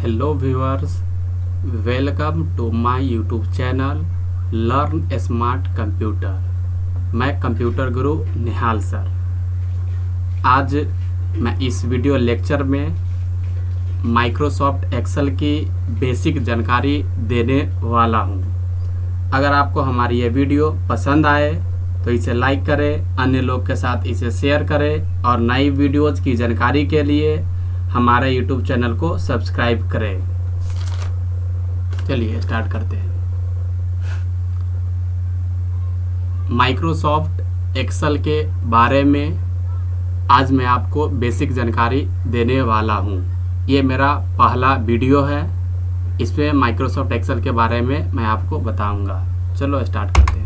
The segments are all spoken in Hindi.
Hello viewers, welcome to my YouTube channel learn smart computer. मैं कंप्यूटर गुरु निहाल सर। आज मैं इस वीडियो लेक्चर में माइक्रोसॉफ्ट एक्सेल की बेसिक जानकारी देने वाला हूं। अगर आपको हमारी ये वीडियो पसंद आए तो इसे लाइक करें, अन्य लोग के साथ इसे शेयर करें और नई वीडियोज़ की जानकारी के लिए हमारे YouTube चैनल को सब्सक्राइब करें। चलिए स्टार्ट करते हैं। माइक्रोसॉफ्ट एक्सेल के बारे में आज मैं आपको बेसिक जानकारी देने वाला हूं। ये मेरा पहला वीडियो है, इसमें माइक्रोसॉफ्ट एक्सेल के बारे में मैं आपको बताऊंगा। चलो स्टार्ट करते हैं।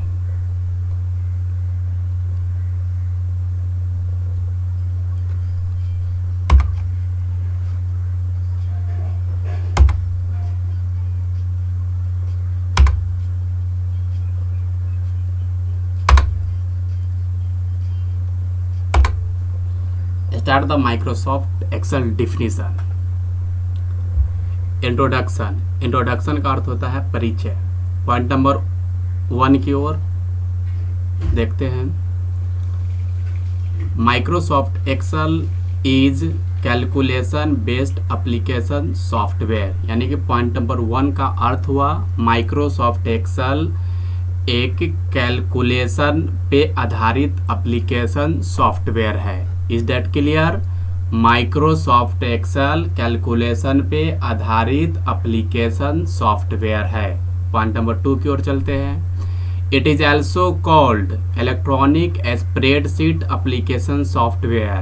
Start the Microsoft Excel definition. Introduction का अर्थ होता है परिचय। पॉइंट नंबर 1 की ओर देखते हैं। Microsoft Excel is calculation based application software, यानी कि पॉइंट नंबर 1 का अर्थ हुआ माइक्रोसॉफ्ट एक्सेल एक कैलकुलेशन पे आधारित एप्लीकेशन सॉफ्टवेयर है। Is that clear? Microsoft Excel calculation पे आधारित एप्लीकेशन सॉफ्टवेयर है। पॉइंट नंबर 2 की ओर चलते हैं। It is also called electronic spreadsheet application software.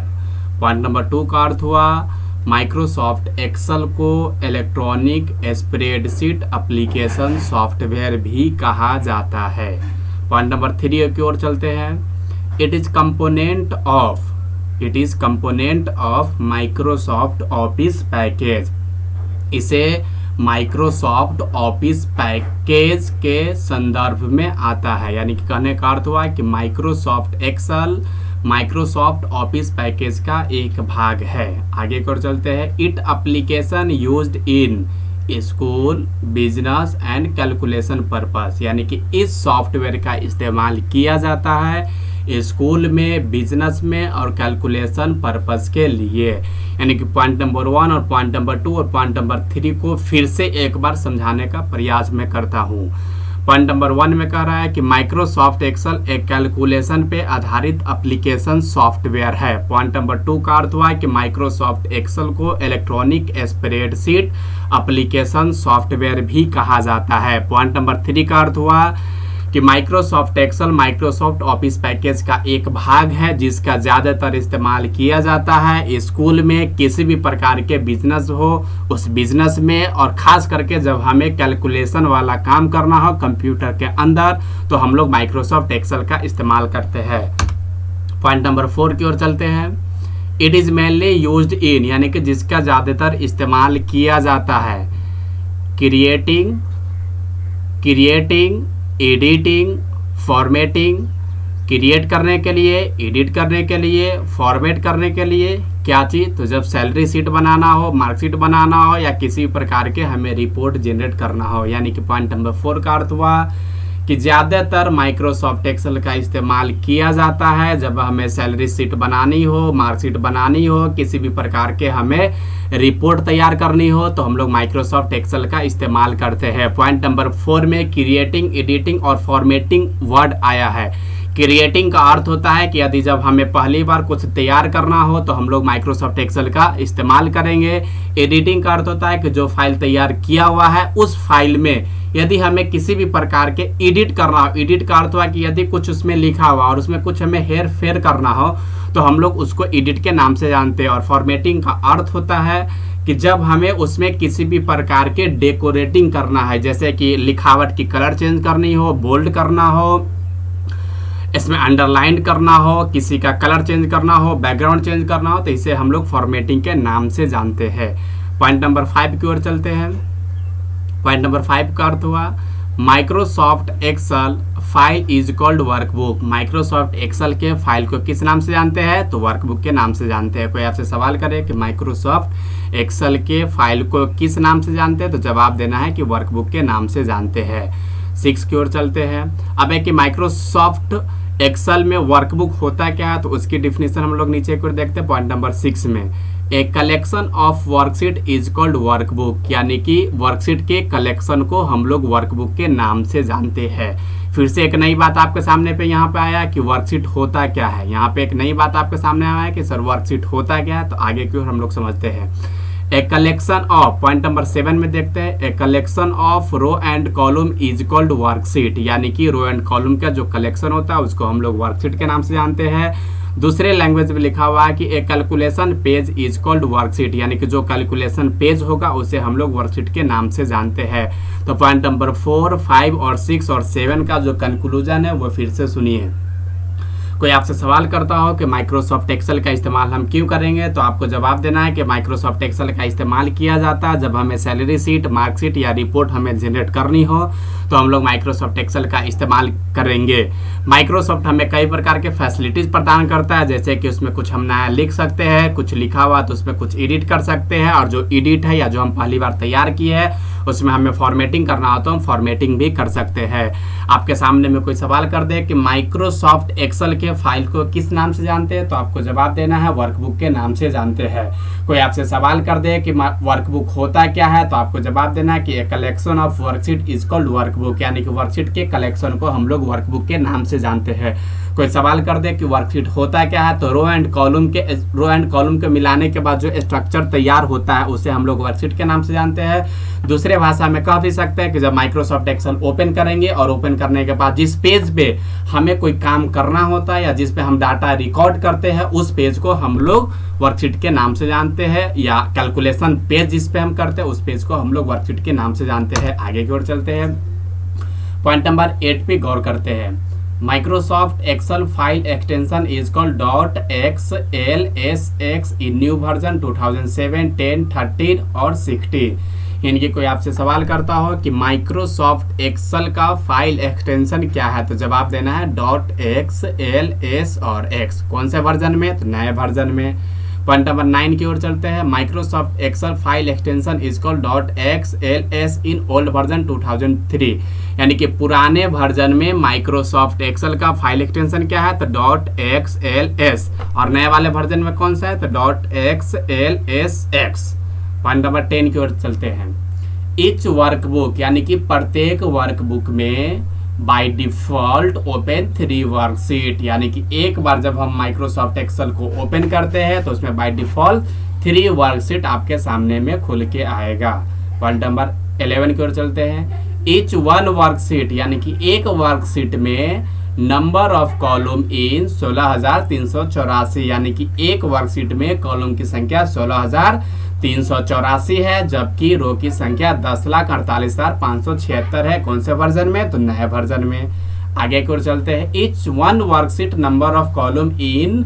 Point number 2 का अर्थ हुआ माइक्रोसॉफ्ट एक्सेल को इलेक्ट्रॉनिक स्प्रेडशीट एप्लीकेशन सॉफ्टवेयर भी कहा जाता है। पॉइंट नंबर 3 की ओर चलते हैं। It is component of Microsoft Office package. इसे माइक्रोसॉफ्ट ऑफिस पैकेज के संदर्भ में आता है, यानी कि कहने का अर्थ हुआ कि Microsoft Excel Microsoft Office package का एक भाग है। आगे की ओर चलते हैं। It application used in school, business and calculation purpose, यानी कि इस सॉफ्टवेयर का इस्तेमाल किया जाता है स्कूल में, बिजनेस में और कैलकुलेशन पर्पस के लिए। यानी कि पॉइंट नंबर 1 और पॉइंट नंबर 2 और पॉइंट नंबर 3 को फिर से एक बार समझाने का प्रयास मैं करता हूँ। पॉइंट नंबर 1 में कह रहा है कि माइक्रोसॉफ्ट एक्सेल एक कैलकुलेशन पे आधारित एप्लीकेशन सॉफ्टवेयर है। पॉइंट नंबर 2 का अर्थ हुआ कि माइक्रोसॉफ्ट एक्सेल को इलेक्ट्रॉनिक स्प्रेडशीट एप्लीकेशन सॉफ्टवेयर भी कहा जाता है। पॉइंट नंबर 3 का अर्थ हुआ कि Microsoft Excel Microsoft Office package का एक भाग है जिसका ज़्यादातर इस्तेमाल किया जाता है स्कूल में, किसी भी प्रकार के बिजनेस हो उस बिजनेस में, और ख़ास करके जब हमें कैलकुलेशन वाला काम करना हो कंप्यूटर के अंदर तो हम लोग माइक्रोसॉफ्ट एक्सेल का इस्तेमाल करते हैं। पॉइंट नंबर 4 की ओर चलते हैं। It is mainly used in, यानी कि जिसका ज़्यादातर इस्तेमाल किया जाता है क्रिएटिंग एडिटिंग, फॉर्मेटिंग, क्रिएट करने के लिए, एडिट करने के लिए, फॉर्मेट करने के लिए। क्या चीज़? तो जब सैलरी शीट बनाना हो, मार्कशीट बनाना हो या किसी प्रकार के हमें रिपोर्ट जनरेट करना हो। यानी कि पॉइंट नंबर 4 का अर्थ हुआ कि ज़्यादातर माइक्रोसॉफ्ट एक्सेल का इस्तेमाल किया जाता है जब हमें सैलरी शीट बनानी हो, मार्कशीट बनानी हो, किसी भी प्रकार के हमें रिपोर्ट तैयार करनी हो तो हम लोग माइक्रोसॉफ्ट एक्सेल का इस्तेमाल करते हैं। पॉइंट नंबर 4 में क्रिएटिंग, एडिटिंग और फॉर्मेटिंग वर्ड आया है। क्रिएटिंग का अर्थ होता है कि यदि जब हमें पहली बार कुछ तैयार करना हो तो हम लोग माइक्रोसॉफ्ट एक्सेल का इस्तेमाल करेंगे। एडिटिंग का अर्थ होता है कि जो फाइल तैयार किया हुआ है उस फाइल में यदि हमें किसी भी प्रकार के एडिट करना हो, एडिट का अर्थ हुआ कि यदि कुछ उसमें लिखा हुआ और उसमें कुछ हमें हेर फेर करना हो तो हम लोग उसको एडिट के नाम से जानते हैं। और फॉर्मेटिंग का अर्थ होता है कि जब हमें उसमें किसी भी प्रकार के डेकोरेटिंग करना है, जैसे कि लिखावट की कलर चेंज करनी हो, बोल्ड करना हो, इसमें अंडरलाइन करना हो, किसी का कलर चेंज करना हो, बैकग्राउंड चेंज करना हो, तो इसे हम लोग फॉर्मेटिंग के नाम से जानते हैं। पॉइंट नंबर 5 की ओर चलते हैं। पॉइंट नंबर 5 का अर्थ हुआ Microsoft Excel file is called workbook. Microsoft Excel के फाइल को किस नाम से जानते हैं? तो वर्कबुक के नाम से जानते हैं। कोई आपसे सवाल करे कि माइक्रोसॉफ्ट एक्सेल के फाइल को किस नाम से जानते हैं, तो जवाब देना है कि वर्कबुक के नाम से जानते हैं। 6 की ओर चलते हैं। अब है कि माइक्रोसॉफ्ट एक्सेल में वर्कबुक होता क्या है, तो उसकी डिफिनेशन हम लोग नीचे की ओर देखते हैं पॉइंट नंबर 6 में। A collection of worksheet is called workbook, यानी कि वर्कशीट के कलेक्शन को हम लोग वर्कबुक के नाम से जानते हैं। फिर से एक नई बात आपके सामने पे यहाँ पे आया कि वर्कशीट होता क्या है। यहाँ पे एक नई बात आपके सामने आया है कि सर वर्कशीट होता क्या है, तो आगे की ओर हम लोग समझते हैं। A collection of, point number 7 में देखते हैं, a collection of row and column is called worksheet, यानी कि रो एंड कॉलम का जो कलेक्शन होता है उसको हम लोग वर्कशीट के नाम से जानते हैं। दूसरे लैंग्वेज में लिखा हुआ है कि a calculation page is called worksheet, यानी कि जो कैलकुलेशन पेज होगा उसे हम लोग वर्कशीट के नाम से जानते हैं। तो पॉइंट नंबर 4, 5 और 6 और 7 का जो कंक्लूजन है वो फिर से सुनिए। कोई आपसे सवाल करता हो कि माइक्रोसॉफ्ट एक्सेल का इस्तेमाल हम क्यों करेंगे, तो आपको जवाब देना है कि माइक्रोसॉफ्ट एक्सेल का इस्तेमाल किया जाता है जब हमें सैलरी शीट, मार्कशीट या रिपोर्ट हमें जनरेट करनी हो, तो हम लोग माइक्रोसॉफ्ट एक्सेल का इस्तेमाल करेंगे। माइक्रोसॉफ्ट हमें कई प्रकार के फैसिलिटीज प्रदान करता है, जैसे कि उसमें कुछ हम नया लिख सकते हैं, कुछ लिखा हुआ तो उसमें कुछ एडिट कर सकते हैं, और जो एडिट है या जो हम पहली बार तैयार किए हैं उसमें हमें फॉर्मेटिंग करना हो तो हम फॉर्मेटिंग भी कर सकते हैं। आपके सामने में कोई सवाल कर दे कि माइक्रोसॉफ्ट एक्सेल के फाइल को किस नाम से जानते हैं, तो आपको जवाब देना है वर्कबुक के नाम से जानते हैं। कोई आपसे सवाल कर दे कि वर्कबुक होता क्या है, तो आपको जवाब देना है कि a collection of worksheet is called workbook, यानी कि वर्कशीट के कलेक्शन को हम लोग वर्कबुक के नाम से जानते हैं। कोई सवाल कर दे कि वर्कशीट होता क्या है, तो रो एंड कॉलम के मिलाने के बाद जो स्ट्रक्चर तैयार होता है उसे हम लोग वर्कशीट के नाम से जानते हैं। दूसरे भाषा में कह भी सकते हैं कि जब माइक्रोसॉफ्ट एक्सेल ओपन करेंगे और ओपन करने के बाद जिस पेज पे हमें कोई काम करना होता है या जिस पे हम डाटा रिकॉर्ड करते हैं उस पेज को हम लोग वर्कशीट के नाम से जानते हैं, या कैलकुलेशन पेज जिस पे हम करते हैं उस पेज को हम लोग वर्कशीट के नाम से जानते हैं। आगे की ओर चलते हैं। पॉइंट नंबर 8 पे गौर करते हैं। Microsoft Excel file extension is called .xlsx in new version 2007, 10, 13 और 16। यानी कि कोई आपसे सवाल करता हो कि माइक्रोसॉफ्ट एक्सेल का फाइल एक्सटेंशन क्या है, तो जवाब देना है .xls और x। कौन से वर्जन में, तो नए वर्जन में। पॉइंट नंबर 9 की ओर चलते हैं। Microsoft Excel file extension is called .xls in old version 2003, यानी कि पुराने वर्जन में माइक्रोसॉफ्ट एक्सेल का फाइल एक्सटेंशन क्या है, तो .xls, और नए वाले वर्जन में कौन सा है, तो .xlsx। पॉइंट नंबर 10 की ओर चलते हैं। ईच वर्कबुक, यानी कि प्रत्येक वर्कबुक में बाय डिफॉल्ट ओपन 3 वर्कशीट, यानी कि एक बार जब हम माइक्रोसॉफ्ट एक्सेल को ओपन करते हैं तो उसमें बाय डिफॉल्ट 3 वर्कशीट आपके सामने में खुल के आएगा। पॉइंट नंबर 11 की ओर चलते हैं। ईच वन वर्कशीट, यानी कि एक वर्कशीट में नंबर ऑफ कॉलम इन 16,384, यानी कि एक वर्कशीट में कॉलम की संख्या 16,384 है, जबकि रो की संख्या 10,48,576 है। कौन से वर्जन में, तो नए वर्जन में। आगे की ओर चलते हैं। Each one worksheet number of column in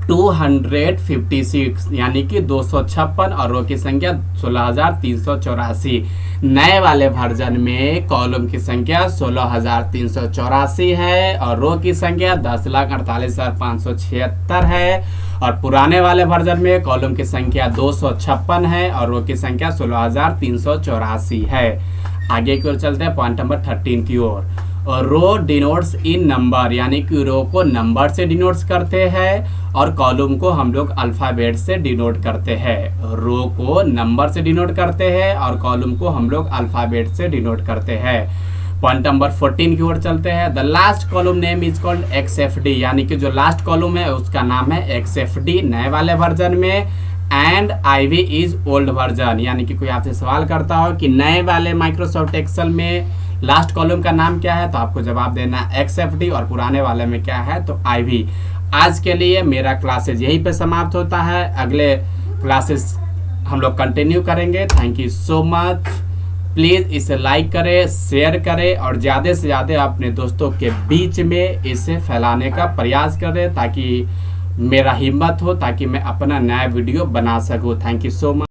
256, यानी कि 256, और रो की संख्या 16,384। नए वाले वर्जन में कॉलम की संख्या 16,384 है और रो की संख्या 10,48,576 है, और पुराने वाले वर्जन में कॉलम की संख्या 256 है और रो की संख्या 16,384 है। आगे की ओर चलते हैं पॉइंट नंबर 13 की ओर। रो डिनोट्स इन नंबर, यानी कि रो को नंबर से डिनोट्स करते हैं और कॉलम को हम लोग अल्फाबेट से डिनोट करते हैं। रो को नंबर से डिनोट करते हैं और कॉलम को हम लोग अल्फाबेट से डिनोट करते हैं। पॉइंट नंबर 14 की ओर चलते हैं। The last column name is called XFD, यानी कि जो लास्ट कॉलम है उसका नाम है XFD नए वाले वर्जन में, and IV is old version, यानी कि कोई आपसे सवाल करता हो कि नए वाले माइक्रोसॉफ्ट एक्सेल में लास्ट कॉलम का नाम क्या है, तो आपको जवाब देना है XFD, और पुराने वाले में क्या है, तो IV। आज के लिए मेरा क्लासेज यहीं पे समाप्त होता है, अगले क्लासेस हम लोग कंटिन्यू करेंगे। Thank you so much. Please इसे लाइक करें, शेयर करें और ज़्यादा से ज़्यादा अपने दोस्तों के बीच में इसे फैलाने का प्रयास करें ताकि मेरा हिम्मत हो, ताकि मैं अपना नया वीडियो बना सकूं। Thank you so much.